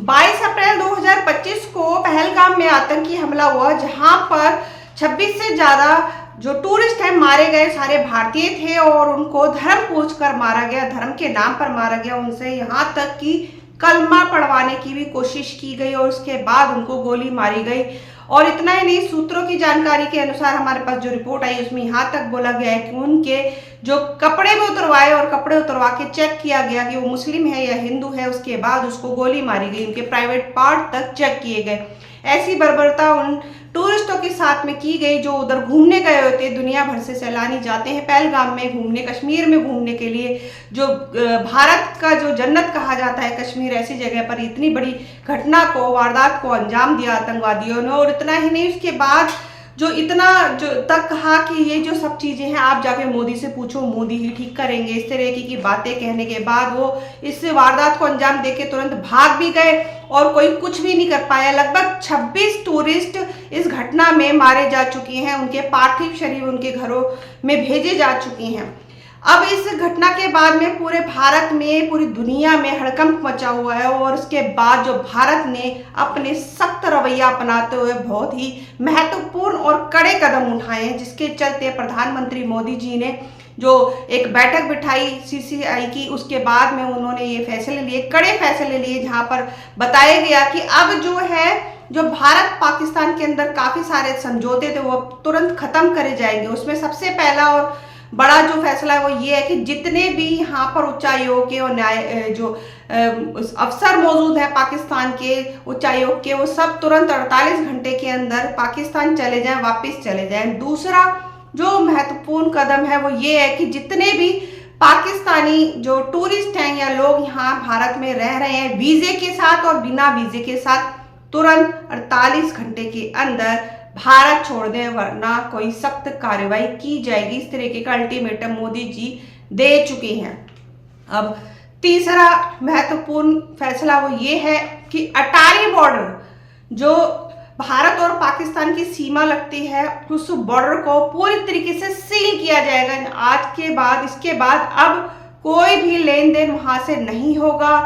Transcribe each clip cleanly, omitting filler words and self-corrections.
22 अप्रैल 2025 को पहलगाम में आतंकी हमला हुआ, जहां पर 26 से ज्यादा जो टूरिस्ट हैं मारे गए, सारे भारतीय थे और उनको धर्म पूछकर मारा गया, धर्म के नाम पर मारा गया। उनसे यहाँ तक कि कलमा पढ़वाने की भी कोशिश की गई और उसके बाद उनको गोली मारी गई। और इतना ही नहीं, सूत्रों की जानकारी के अनुसार हमारे पास जो रिपोर्ट आई उसमें यहाँ तक बोला गया है कि उनके जो कपड़े भी उतरवाए और कपड़े उतरवा के चेक किया गया कि वो मुस्लिम है या हिंदू है, उसके बाद उसको गोली मारी गई, उनके प्राइवेट पार्ट तक चेक किए गए। ऐसी बर्बरता उन टूरिस्टों के साथ में की गई जो उधर घूमने गए होते। दुनिया भर से सैलानी जाते हैं पहलगाम में घूमने, कश्मीर में घूमने के लिए, जो भारत का जो जन्नत कहा जाता है कश्मीर, ऐसी जगह पर इतनी बड़ी घटना को, वारदात को अंजाम दिया आतंकवादियों ने। और इतना ही नहीं, उसके बाद जो तक कहा कि ये जो सब चीजें हैं आप जाके मोदी से पूछो, मोदी ही ठीक करेंगे। इस तरह की बातें कहने के बाद वो इस वारदात को अंजाम देके तुरंत भाग भी गए और कोई कुछ भी नहीं कर पाया। लगभग 26 टूरिस्ट इस घटना में मारे जा चुके हैं, उनके पार्थिव शरीर उनके घरों में भेजे जा चुके हैं। अब इस घटना के बाद में पूरे भारत में, पूरी दुनिया में हड़कंप मचा हुआ है और उसके बाद जो भारत ने अपने सख्त रवैया अपनाते हुए बहुत ही महत्वपूर्ण और कड़े कदम उठाए हैं, जिसके चलते प्रधानमंत्री मोदी जी ने जो एक बैठक बिठाई सीसीआई की, उसके बाद में उन्होंने ये फैसले लिए, कड़े फैसले लिए, जहां पर बताया गया कि अब जो भारत पाकिस्तान के अंदर काफी सारे समझौते थे वो तुरंत खत्म करे जाएंगे। उसमें सबसे पहला और बड़ा जो फैसला है वो ये है कि जितने भी यहाँ पर उच्चायोग के और न्याय जो अफसर मौजूद है पाकिस्तान के उच्चायोग के, वो सब तुरंत 48 घंटे के अंदर पाकिस्तान चले जाएं, वापस चले जाएं। दूसरा जो महत्वपूर्ण कदम है वो ये है कि जितने भी पाकिस्तानी जो टूरिस्ट हैं या लोग यहाँ भारत में रह रहे हैं वीजे के साथ और बिना वीजे के साथ, तुरंत 48 घंटे के अंदर भारत छोड़ दें, वरना कोई सख्त कार्रवाई की जाएगी। इस तरीके का अल्टीमेटम मोदी जी दे चुके हैं। अब तीसरा महत्वपूर्ण फैसला वो ये है कि अटारी बॉर्डर जो भारत और पाकिस्तान की सीमा लगती है, उस बॉर्डर को पूरी तरीके से सील किया जाएगा। आज के बाद, इसके बाद अब कोई भी लेन देन वहां से नहीं होगा,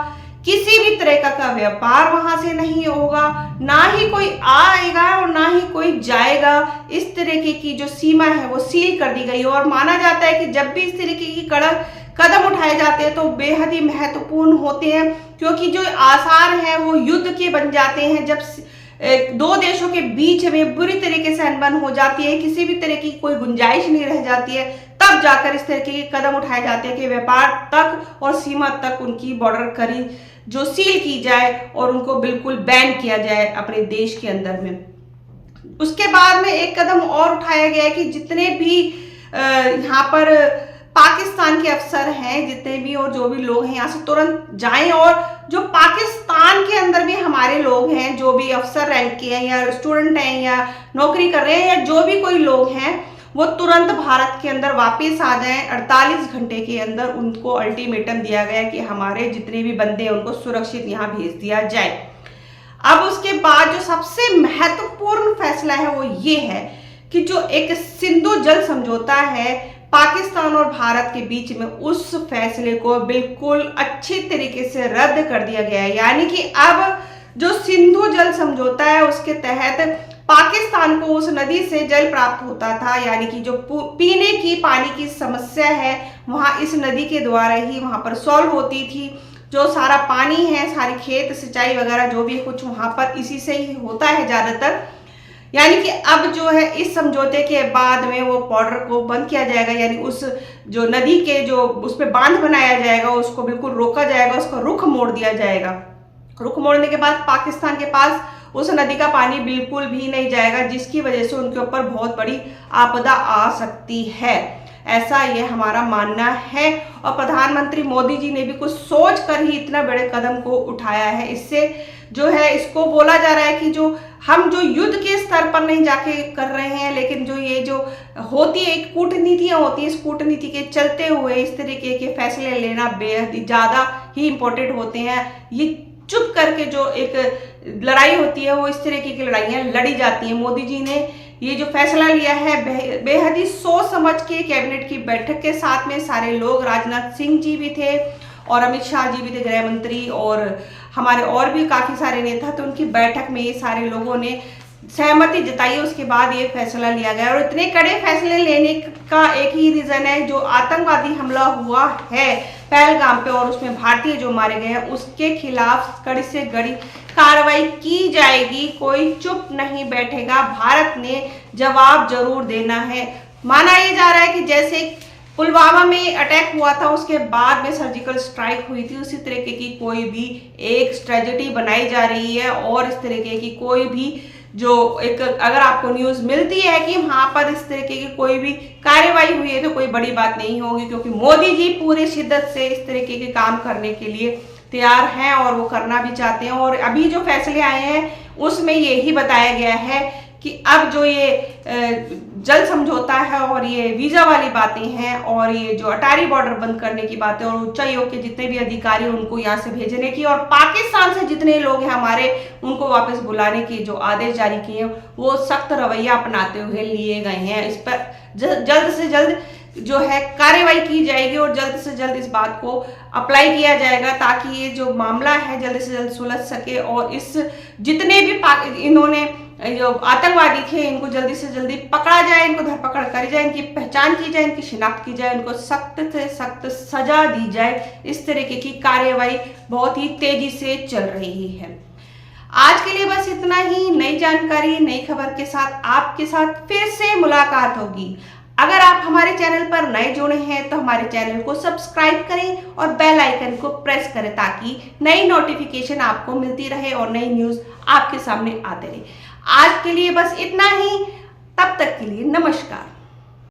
किसी भी तरह का व्यापार वहां से नहीं होगा, ना ही कोई आएगा और ना ही कोई जाएगा। इस तरीके की जो सीमा है वो सील कर दी गई और माना जाता है कि जब भी इस तरीके की कड़क कदम उठाए जाते हैं तो बेहद ही महत्वपूर्ण होते हैं, क्योंकि जो आसार हैं वो युद्ध के बन जाते हैं। जब दो देशों के बीच में बुरी तरीके से अनबन हो जाती है, किसी भी तरह की कोई गुंजाइश नहीं रह जाती है, तब जाकर इस तरीके के कदम उठाए जाते हैं कि व्यापार तक और सीमा तक उनकी बॉर्डर करी जो सील की जाए और उनको बिल्कुल बैन किया जाए अपने देश के अंदर में। उसके बाद में एक कदम और उठाया गया है कि जितने भी यहाँ पर पाकिस्तान के अफसर हैं, जितने भी और जो भी लोग हैं यहाँ से तुरंत जाएं, और जो पाकिस्तान के अंदर भी हमारे लोग हैं जो भी अफसर रैंक के हैं या स्टूडेंट हैं या नौकरी कर रहे हैं या जो भी कोई लोग हैं, वो तुरंत भारत के अंदर वापस आ जाएं। 48 घंटे के अंदर उनको अल्टीमेटम दिया गया कि हमारे जितने भी बंदे हैं उनको सुरक्षित यहाँ भेज दिया जाए। अब उसके बाद जो सबसे महत्वपूर्ण फैसला है वो ये है कि जो एक सिंधु जल समझौता है पाकिस्तान और भारत के बीच में, उस फैसले को बिल्कुल अच्छी तरीके से रद्द कर दिया गया है। यानी कि अब जो सिंधु जल समझौता है उसके तहत पाकिस्तान को उस नदी से जल प्राप्त होता था, यानी कि जो पीने की पानी की समस्या है वहां इस नदी के द्वारा ही वहां पर सॉल्व होती थी। जो सारा पानी है, सारी खेत सिंचाई वगैरह जो भी कुछ वहां पर इसी से ही होता है ज्यादातर। यानी कि अब जो है इस समझौते के बाद में वो बॉर्डर को बंद किया जाएगा, यानी उस जो नदी के जो उस पर बांध बनाया जाएगा उसको बिल्कुल रोका जाएगा, उसका रुख मोड़ दिया जाएगा। रुख मोड़ने के बाद पाकिस्तान के पास उस नदी का पानी बिल्कुल भी नहीं जाएगा, जिसकी वजह से उनके ऊपर बहुत बड़ी आपदा आ सकती है, ऐसा ये हमारा मानना है। और प्रधानमंत्री मोदी जी ने भी कुछ सोच कर ही इतना बड़े कदम को उठाया है। इससे जो है इसको बोला जा रहा है कि जो हम जो युद्ध के स्तर पर नहीं जाके कर रहे हैं, लेकिन जो ये जो होती है एक कूटनीतियां होती है, इस कूटनीति के चलते हुए इस तरीके के फैसले लेना बेहद ही ज़्यादा ही इम्पोर्टेंट होते हैं। ये चुप करके जो एक लड़ाई होती है वो इस तरीके की लड़ाइयाँ लड़ी जाती हैं। मोदी जी ने ये जो फैसला लिया है बेहद ही सोच समझ के, कैबिनेट की बैठक के साथ में सारे लोग, राजनाथ सिंह जी भी थे और अमित शाह जी भी थे गृह मंत्री, और हमारे और भी काफ़ी सारे नेता थे, उनकी बैठक में ये सारे लोगों ने सहमति जताई, उसके बाद ये फैसला लिया गया। और इतने कड़े फैसले लेने का एक ही रीज़न है, जो आतंकवादी हमला हुआ है पहलगाम पे और उसमें भारतीय जो मारे गए हैं, उसके खिलाफ कड़ी से कड़ी कार्रवाई की जाएगी। कोई चुप नहीं बैठेगा, भारत ने जवाब जरूर देना है। माना यह जा रहा है कि जैसे पुलवामा में अटैक हुआ था, उसके बाद में सर्जिकल स्ट्राइक हुई थी, उसी तरीके की कोई भी एक ट्रेजेडी बनाई जा रही है। और इस तरीके की कोई भी जो एक अगर आपको न्यूज़ मिलती है कि वहां पर इस तरीके की कोई भी कार्रवाई हुई है, तो कोई बड़ी बात नहीं होगी, क्योंकि मोदी जी पूरी शिद्दत से इस तरीके के काम करने के लिए तैयार हैं और वो करना भी चाहते हैं। और अभी जो फैसले आए हैं उसमें यही बताया गया है कि अब जो ये जल समझौता है और ये वीजा वाली बातें हैं और ये जो अटारी बॉर्डर बंद करने की बातें और उच्चायोग के जितने भी अधिकारी उनको यहाँ से भेजने की और पाकिस्तान से जितने लोग हैं हमारे, उनको वापस बुलाने की जो आदेश जारी किए हैं, वो सख्त रवैया अपनाते हुए लिए गए हैं। इस पर जल्द से जल्द जो है कार्रवाई की जाएगी और जल्द से जल्द इस बात को अप्लाई किया जाएगा, ताकि ये जो मामला है जल्द से जल्द सुलझ सके और इस जितने भी इन्होंने जो आतंकवादी थे इनको जल्दी से जल्दी पकड़ा जाए, इनको धरपकड़ करी जाए, इनकी पहचान की जाए, इनकी शिनाख्त की जाए, इनको सख्त से सख्त सजा दी जाए। इस तरीके की कार्रवाई बहुत ही तेजी से चल रही है। आज के लिए बस इतना ही। नई जानकारी नई खबर के साथ आपके साथ फिर से मुलाकात होगी। अगर आप हमारे चैनल पर नए जुड़े हैं तो हमारे चैनल को सब्सक्राइब करें और बेल आइकन को प्रेस करें, ताकि नई नोटिफिकेशन आपको मिलती रहे और नई न्यूज़ आपके सामने आते रहे। आज के लिए बस इतना ही। तब तक के लिए नमस्कार।